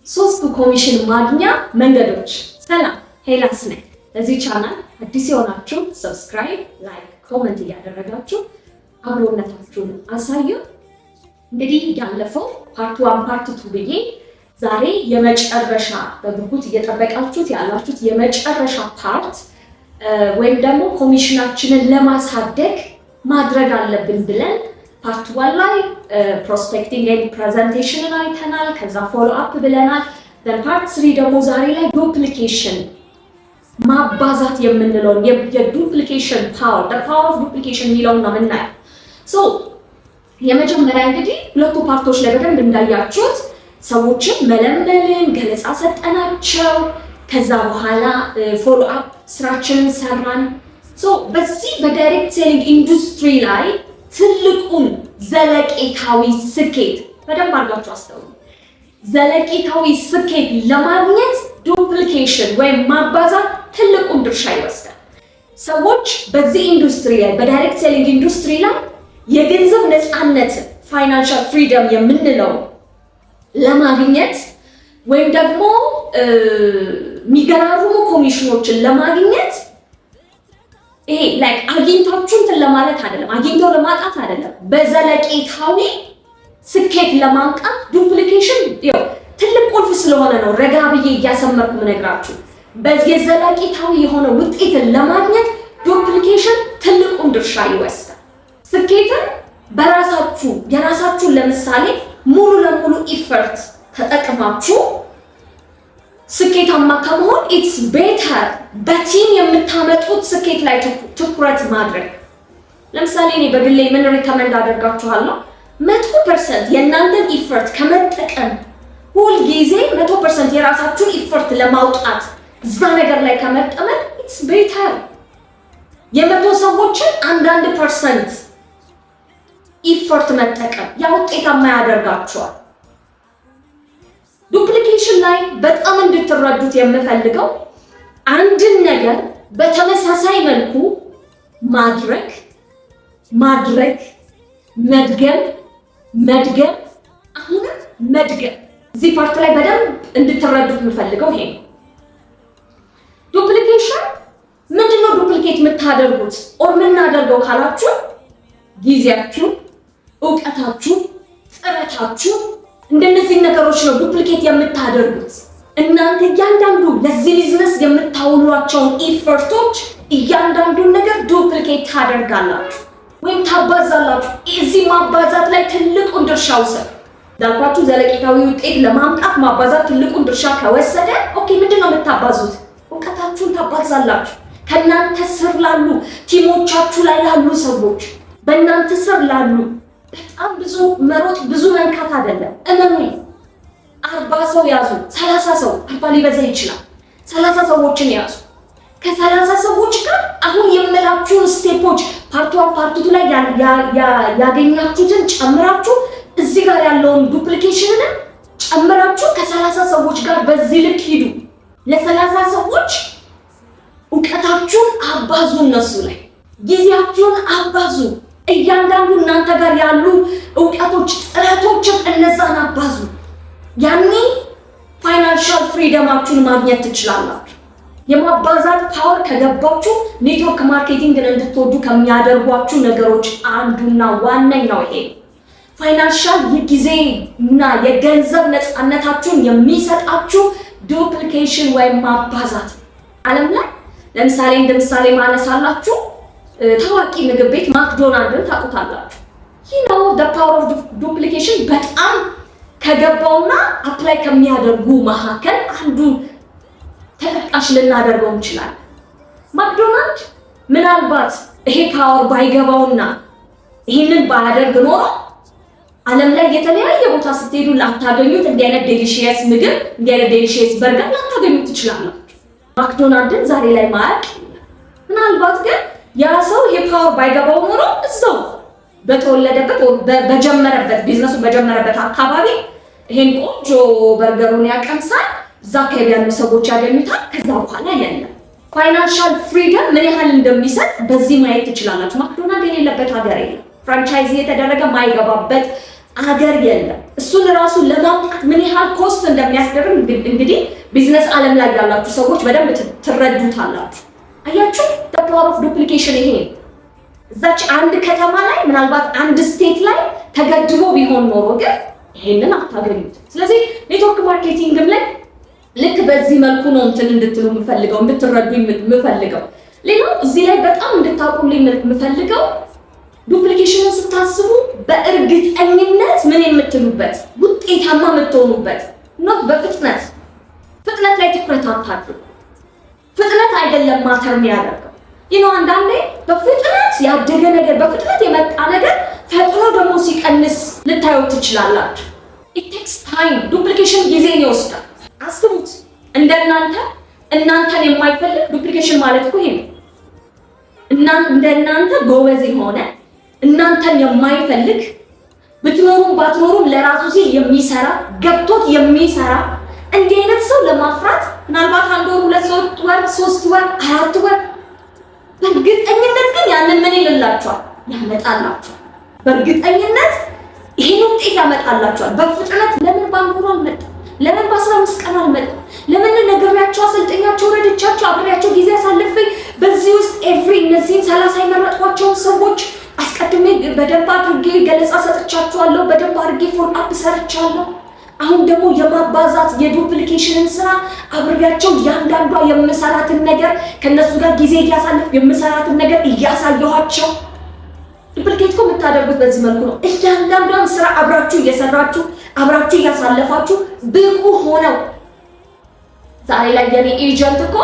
ሶስቱ ኮሚሽን ማግኛ መንገዶች። ሰላም ሄላስ ነኝ። ለዚህ ቻናል አዲስ የሆናችሁ ሰብስክራይብ፣ ላይክ፣ ኮሜንት እያደረጋችሁ አብሮነታችሁን አሳዩ። እንግዲህ ያለፈው ፓርት 1 ፓርት 2 ብዬ ዛሬ የመጨረሻ በጉጉት እየጠበቃችሁት ያላችሁት የመጨረሻ ፓርት ወይም ደግሞ ኮሚሽናችንን ለማሳደግ ማድረግ አለብን ብለን ፓርት 1 ላይ ፕሮስፔክቲንግ ኤንድ ፕሬዘንቴሽንን አይተናል። ከዛ ፎሎ አፕ ብለናል። ፓርት 3 ደግሞ ዛሬ ላይ ዱፕሊኬሽን ማባዛት የምንለውን የዱፕሊኬሽን ፓወር ኦፍ ዱፕሊኬሽን የሚለውን ነው የምናየው። ሶ የመጀመሪያ እንግዲህ ሁለቱ ፓርቶች ላይ በደንብ እንዳያችሁት ሰዎችን መለመልን፣ ገለጻ ሰጠናቸው። ከዛ በኋላ ፎሎ አፕ ስራችንን ሰራን። ሶ በዚህ በዳይሬክት ሴሊንግ ኢንዱስትሪ ላይ ትልቁን ዘለቄታዊ ስኬት በደንብ አድርጋችሁ አስተውሉ። ዘለቄታዊ ስኬት ለማግኘት ዱፕሊኬሽን ወይም ማባዛት ትልቁን ድርሻ ይወስዳል። ሰዎች በዚህ ኢንዱስትሪ ላይ በዳይሬክት ሴሊንግ ኢንዱስትሪ ላይ የገንዘብ ነፃነትን ፋይናንሻል ፍሪደም የምንለው ለማግኘት ወይም ደግሞ የሚገራርሙ ኮሚሽኖችን ለማግኘት ይሄ ላይክ አግኝታችሁ እንትን ለማለት አይደለም፣ አግኝተው ለማጣት አይደለም። በዘለቄታዊ ስኬት ለማምጣት ዱፕሊኬሽን ያው ትልቅ ቁልፍ ስለሆነ ነው ረጋ ብዬ እያሰመርኩ የምነግራችሁ። በዚህ ዘለቄታዊ የሆነ ውጤትን ለማግኘት ዱፕሊኬሽን ትልቁን ድርሻ ይወስዳል። ስኬትን በራሳችሁ የራሳችሁን ለምሳሌ ሙሉ ለሙሉ ኢፈርት ተጠቅማችሁ ስኬታማ ከመሆን ኢትስ ቤተር በቲም የምታመጡት ስኬት ላይ ትኩረት ማድረግ። ለምሳሌ እኔ በግሌ ምን ሪከመንድ አደርጋችኋለሁ? 100% የእናንተን ኢፈርት ከመጠቀም ሁል ጊዜ 100% የራሳችሁን ኢፈርት ለማውጣት እዛ ነገር ላይ ከመጠመድ ኢትስ ቤተር። የመቶ ሰዎችን 1% ኢፈርት መጠቀም ያ ውጤታማ ያደርጋችኋል። ዱፕሊኬሽን ላይ በጣም እንድትረዱት የምፈልገው አንድን ነገር በተመሳሳይ መልኩ ማድረግ፣ መድገም፣ አሁንም መድገም። እዚህ ፓርት ላይ በደንብ እንድትረዱት የምፈልገው ይሄ ነው። ዱፕሊኬሽን ምንድነው? ዱፕሊኬት የምታደርጉት ኦር የምናደርገው ካላችሁ ጊዜያችሁ፣ እውቀታችሁ፣ ጥረታችሁ እንደነዚህ ነገሮች ነው ዱፕሊኬት የምታደርጉት። እናንተ እያንዳንዱ ለዚህ ቢዝነስ የምታውሏቸውን ኢፈርቶች እያንዳንዱን ነገር ዱፕሊኬት ታደርጋላችሁ ወይም ታባዛላችሁ። እዚህ ማባዛት ላይ ትልቁን ድርሻ ውሰድ። እንዳልኳችሁ ዘለቄታዊ ውጤት ለማምጣት ማባዛት ትልቁን ድርሻ ከወሰደ ኦኬ፣ ምንድነው የምታባዙት? እውቀታችሁን ታባዛላችሁ። ከእናንተ ስር ላሉ ቲሞቻችሁ ላይ ላሉ ሰዎች በእናንተ ስር ላሉ በጣም ብዙ መሮጥ ብዙ መንካት አይደለም። እመኑኝ 40 ሰው ያዙ፣ 30 ሰው 40 ሊበዛ ይችላል። 30 ሰዎችን ያዙ። ከ30 ሰዎች ጋር አሁን የምላችሁን ስቴፖች ፓርት 1 ፓርት 2 ላይ ያገኛችሁትን ጨምራችሁ እዚህ ጋር ያለውን ዱፕሊኬሽንን ጨምራችሁ ከ30 ሰዎች ጋር በዚህ ልክ ሂዱ። ለ30 ሰዎች እውቀታችሁን አባዙ፣ እነሱ ላይ ጊዜያችሁን አባዙ። እያንዳንዱ እናንተ ጋር ያሉ እውቀቶች፣ ጥረቶችን እነዛን አባዙ። ያኔ ፋይናንሻል ፍሪደማችሁን ማግኘት ትችላላችሁ። የማባዛት ፓወር ከገባችሁ ኔትወርክ ማርኬቲንግን እንድትወዱ ከሚያደርጓችሁ ነገሮች አንዱና ዋነኛው ይሄ ፋይናንሻል የጊዜ እና የገንዘብ ነፃነታችሁን የሚሰጣችሁ ዱፕሊኬሽን ወይም ማባዛት። ዓለም ላይ ለምሳሌ እንደ ምሳሌ ማነሳላችሁ ታዋቂ ምግብ ቤት ማክዶናልድን ታውቁታላችሁ። ይህ ነው the power of duplication በጣም ከገባውና አፕላይ ከሚያደርጉ መካከል አንዱ ተጠቃሽ ልናደርገው እንችላለን። ማክዶናልድ ምናልባት ይሄ ፓወር ባይገባውና ይህንን ባያደርግ ኖሮ ዓለም ላይ የተለያየ ቦታ ስትሄዱ ላታገኙት እንዲህ አይነት ዴሊሺየስ ምግብ፣ እንዲህ አይነት ዴሊሺየስ በርገር ላታገኙት ትችላላችሁ። ማክዶናልድን ዛሬ ላይ ማያውቅ ምናልባት ግን ያ ሰው ይሄ ፓወር ባይገባው ኖሮ እዛው በተወለደበት በጀመረበት ቢዝነሱ በጀመረበት አካባቢ ይሄን ቆንጆ በርገሩን ያቀምሳል። እዛ አካባቢ ያሉ ሰዎች ያገኙታል። ከዛ በኋላ የለም። ፋይናንሻል ፍሪደም ምን ያህል እንደሚሰጥ በዚህ ማየት ትችላላችሁ። ማክዶናልድ የሌለበት ሀገር የለም። ፍራንቻይዚ የተደረገ ማይገባበት አገር የለም። እሱን ራሱ ለማምጣት ምን ያህል ኮስት እንደሚያስደርግ እንግዲህ ቢዝነስ ዓለም ላይ ያላችሁ ሰዎች በደንብ ትረዱታላችሁ። አያችሁ ፓወር ኦፍ ዱፕሊኬሽን ይሄ እዛች አንድ ከተማ ላይ ምናልባት አንድ ስቴት ላይ ተገድቦ ቢሆን ኖሮ ግን ይሄንን አታገኙት። ስለዚህ ኔትወርክ ማርኬቲንግም ላይ ልክ በዚህ መልኩ ነው እንትን እንድትሉ የምፈልገው እንድትረዱ የምፈልገው። ሌላው እዚህ ላይ በጣም እንድታውቁልኝ የምፈልገው ዱፕሊኬሽንን ስታስቡ በእርግጠኝነት ምን የምትሉበት ውጤታማ የምትሆኑበት ኖት በፍጥነት ላይ ትኩረት አታድርጉ። ፍጥነት አይደለም ማተር የሚያደርገው አንዳንዴ በፍጥነት ያደገ ነገር በፍጥነት የመጣ ነገር ፈጥኖ ደግሞ ሲቀንስ ልታዩት ትችላላችሁ። it takes time ዱፕሊኬሽን ጊዜን ይወስዳል። አስቡት እናንተን የማይፈልግ ዱፕሊኬሽን ማለት እኮ ይሄ ነው። እንደናንተ ጎበዝ የሆነ እናንተን የማይፈልግ ብትኖሩም ባትኖሩም ለራሱ ሲል የሚሰራ ገብቶት የሚሰራ እንዲህ አይነት ሰው ለማፍራት ምናልባት 1 ወር 2 ወር 3 ወር 4 ወር በእርግጠኝነት ግን ያንን ምን ይልላችኋል ያመጣላችኋል። በእርግጠኝነት ይሄን ውጤት ያመጣላችኋል። በፍጥነት ለምን ባንኩራ አልመጣም? ለምን በ15 ቀን አልመጣም? ለምን ነገራቸው አሰልጠኛቸው ረድቻቸው አብሬያቸው ጊዜ አሳልፌ በዚህ ውስጥ እነዚህን 30 የመረጥኳቸውን ሰዎች አስቀድሜ በደንብ አድርጌ ገለጻ ሰጥቻቸዋለሁ። በደንብ አድርጌ ፎሎ አፕ ሰርቻለሁ። አሁን ደግሞ የማባዛት የዱፕሊኬሽንን ስራ አብሬያቸው ያንዳንዷ የምሰራትን ነገር ከነሱ ጋር ጊዜ እያሳለፍ የምሰራትን ነገር እያሳየኋቸው ዱፕሊኬት እኮ የምታደርጉት በዚህ መልኩ ነው። እያንዳንዷን ስራ አብራችሁ እየሰራችሁ አብራችሁ እያሳለፋችሁ ብቁ ሆነው ዛሬ ላይ የኔ ኤጀንት እኮ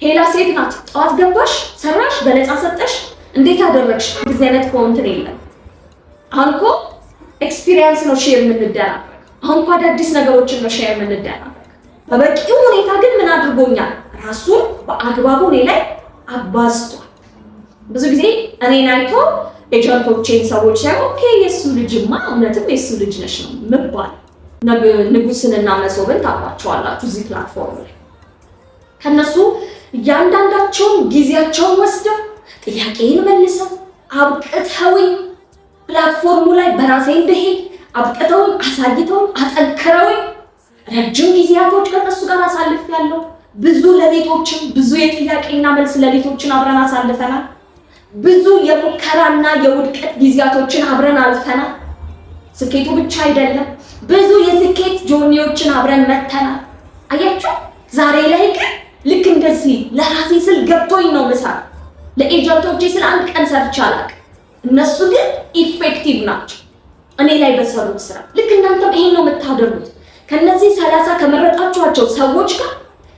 ሄላ ሴት ናት። ጠዋት ገባሽ፣ ሰራሽ፣ በነፃ ሰጠሽ፣ እንዴት አደረግሽ? እንደዚህ አይነት ኮንተንት የለም። አሁን እኮ ኤክስፒሪየንስ ነው ሼር የምንደራረግ። አሁን እኮ አዳዲስ ነገሮችን ነው ሼር የምንደራረግ። በበቂው ሁኔታ ግን ምን አድርጎኛል? ራሱን በአግባቡ እኔ ላይ አባዝቷል። ብዙ ጊዜ እኔን አይቶ ኤጀንቶቼን ሰዎች ሳይ ኦኬ የሱ ልጅማ እውነትም የሱ ልጅ ነሽ ነው ምባል። ንጉስንና መሶብን ታውቋቸዋላችሁ እዚህ ፕላትፎርም ላይ ከነሱ እያንዳንዳቸውን ጊዜያቸውን ወስደው ጥያቄን መልሰው አብቅተውኝ ፕላትፎርሙ ላይ በራሴ እንደሄድ አብቅተውኝ አሳይተውኝ አጠንክረውኝ ረጅም ጊዜያቶች ከነሱ ጋር አሳልፌያለሁ። ብዙ ሌሊቶችን ብዙ የጥያቄና መልስ ሌሊቶችን አብረን አሳልፈናል። ብዙ የሙከራና የውድቀት ጊዜያቶችን አብረን አልፈናል። ስኬቱ ብቻ አይደለም ብዙ የስኬት ጆርኒዎችን አብረን መተናል። አያችሁ ዛሬ ላይ ግን ልክ እንደዚህ ለራሴ ስል ገብቶኝ ነው ምሳሌ ለኤጀንቶቼ ስለ አንድ ቀን ሰርቼ አላውቅም። እነሱ ግን ኢፌክቲቭ ናቸው እኔ ላይ በሰሩት ስራ። ልክ እናንተም ይሄን ነው የምታደርጉት። ከነዚህ 30 ከመረጣችኋቸው ሰዎች ጋር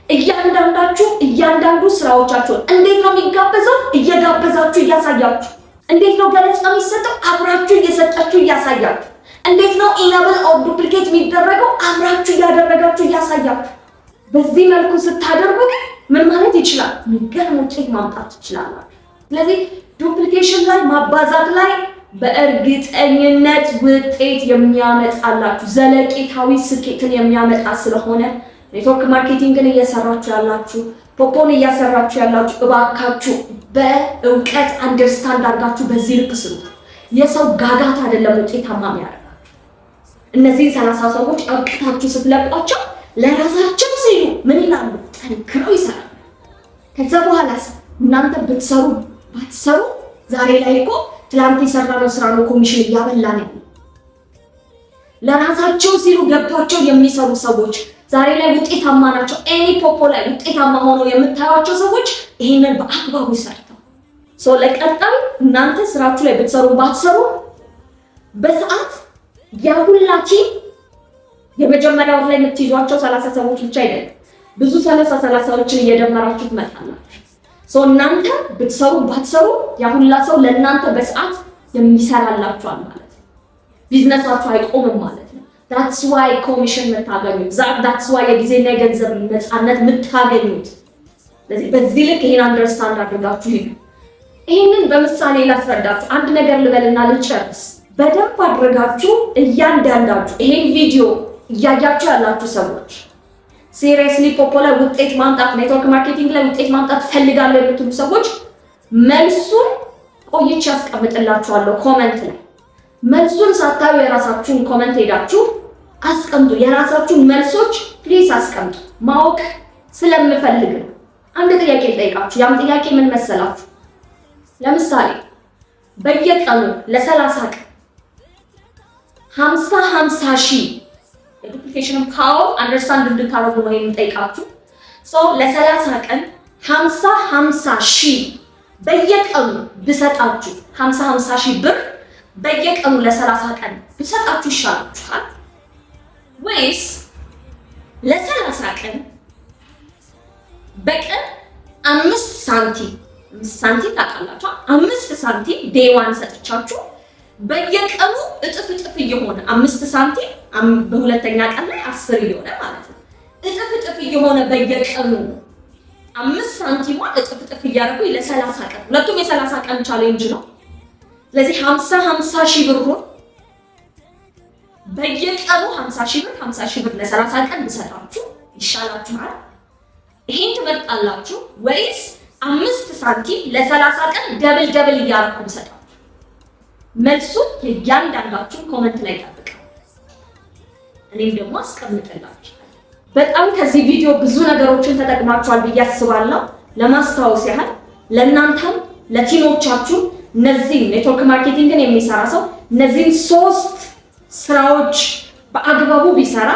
እያንዳንዱ ስራዎቻቸውን እንዴት ነው የሚጋበዘው? እየጋበዛችሁ እያሳያችሁ። እንዴት ነው ገለጻ የሚሰጠው? አብራችሁ እየሰጣችሁ እያሳያችሁ። እንዴት ነው ኢናብል ኦር ዱፕሊኬት የሚደረገው? አብራችሁ እያደረጋችሁ እያሳያችሁ። በዚህ መልኩ ስታደርጉ ግን ምን ማለት ይችላል? የሚገርም ውጤት ማምጣት ትችላላችሁ። ስለዚህ ዱፕሊኬሽን ላይ ማባዛት ላይ በእርግጠኝነት ውጤት የሚያመጣላችሁ ዘለቄታዊ ስኬትን የሚያመጣ ስለሆነ ኔትወርክ ማርኬቲንግን እየሰራችሁ ያላችሁ ፖፖን እያሰራችሁ ያላችሁ እባካችሁ በእውቀት አንደርስታንድ አድርጋችሁ በዚህ ልክ ስሩት። የሰው ጋጋት አይደለም ውጤታማ የሚያደርጋችሁ። እነዚህን 30 ሰዎች አብቅታችሁ ስትለቋቸው ለራሳቸው ሲሉ ምን ይላሉ? ጠንክረው ይሰራሉ። ከዛ በኋላስ እናንተ ብትሰሩ ባትሰሩ ዛሬ ላይ እኮ ትላንት የሰራነው ስራ ነው ኮሚሽን እያበላን ያለው። ለራሳቸው ሲሉ ገብቷቸው የሚሰሩ ሰዎች ዛሬ ላይ ውጤታማ ናቸው። ኤኒ ፖፖ ላይ ውጤታማ ሆነው የምታዩቸው ሰዎች ይሄንን በአግባቡ ሰርተው ለቀጣይ እናንተ ስራችሁ ላይ ብትሰሩ ባትሰሩ በሰዓት ያሁላቺ የመጀመሪያው ላይ የምትይዟቸው 30 ሰዎች ብቻ አይደለም ብዙ 30ዎችን እየደመራችሁ ትመጣላችሁ። እናንተ ብትሰሩ ባትሰሩ ያሁላ ሰው ለእናንተ በሰዓት የሚሰራላችኋል ማለት ነው። ቢዝነሳችሁ አይቆምም ማለት ነው። that's why ኮሚሽን የምታገኙት that's why የጊዜና የገንዘብ ነፃነት የምታገኙት። ስለዚህ በዚህ ልክ ይሄን አንደርስታንድ አድርጋችሁ ሂዱ። ይሄንን በምሳሌ ላስረዳችሁ። አንድ ነገር ልበልና ልጨርስ። በደንብ አድርጋችሁ እያንዳንዳችሁ ይሄን ቪዲዮ እያያችሁ ያላችሁ ሰዎች ሲሪየስሊ ፖፖ ላይ ውጤት ማምጣት ኔትወርክ ማርኬቲንግ ላይ ውጤት ማምጣት ፈልጋለሁ የምትሉ ሰዎች መልሱን ቆይቼ አስቀምጥላችኋለሁ ኮሜንት ላይ። መልሱን ሳታዩ የራሳችሁን ኮመንት ሄዳችሁ አስቀምጡ። የራሳችሁን መልሶች ፕሊስ አስቀምጡ። ማወቅ ስለምፈልግ ነው። አንድ ጥያቄ ልጠይቃችሁ። ያም ጥያቄ ምን መሰላችሁ? ለምሳሌ በየቀኑ ለ30 ቀን 50 ሺህ የዱፕሊኬሽን ፓወር አንደርስታንድ እንድታረጉ ነው የምጠይቃችሁ። ለ30 ቀን 50 ሺህ በየቀኑ ብሰጣችሁ 50 ሺህ ብር በየቀኑ ለ30 ቀን ብሰጣችሁ ይሻላችኋል ወይስ ለ30 ቀን በቀን 5 ሳንቲም ታውቃላችሁ? 5 ሳንቲም ዴዋን ሰጥቻችሁ በየቀኑ እጥፍ እየሆነ 5 ሳንቲም በሁለተኛ ቀን ላይ 10 እየሆነ ማለት ነው። እጥፍ እየሆነ በየቀኑ 5 ሳንቲሟን እጥፍ እያደረጉ ለ30 ቀን ሁለቱም የ30 ቀን ቻሌንጅ ነው። ስለዚህ 50 ሺህ ብሩን በየቀኑ 50 ሺህ ብር ለ30 ቀን ብሰጣችሁ ይሻላችኋል? ይሄን ትመርጣላችሁ ወይስ 5 ሳንቲም ለ30 ቀን ደብል እያደረኩ ብሰጣችሁ? መልሱ የእያንዳንዳችሁን ኮመንት ላይ ጠብቀው እኔም ደግሞ አስቀምጥላችሁ። በጣም ከዚህ ቪዲዮ ብዙ ነገሮችን ተጠቅማችኋል ብዬ አስባለሁ። ለማስታወስ ያህል ለእናንተም ለቲሞቻችሁ እነዚህ ኔትወርክ ማርኬቲንግን የሚሰራ ሰው እነዚህን 3 ስራዎች በአግባቡ ቢሰራ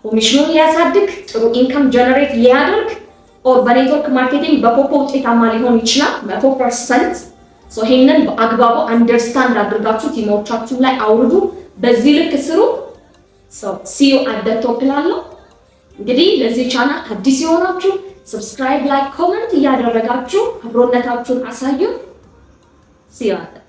ኮሚሽኑን ሊያሳድግ ጥሩ ኢንካም ጀነሬት ሊያደርግ ኦር በኔትወርክ ማርኬቲንግ በፖፖ ውጤታማ ሊሆን ይችላል 100%። ይሄንን በአግባቡ አንደርስታንድ አድርጋችሁ ቲሞቻችሁ ላይ አውርዱ። በዚህ ልክ ስሩ። see you at the top ላለው እንግዲህ ለዚህ ቻናል አዲስ የሆናችሁ ሰብስክራይብ፣ ላይክ፣ ኮሜንት እያደረጋችሁ አብሮነታችሁን አሳዩ። see you at the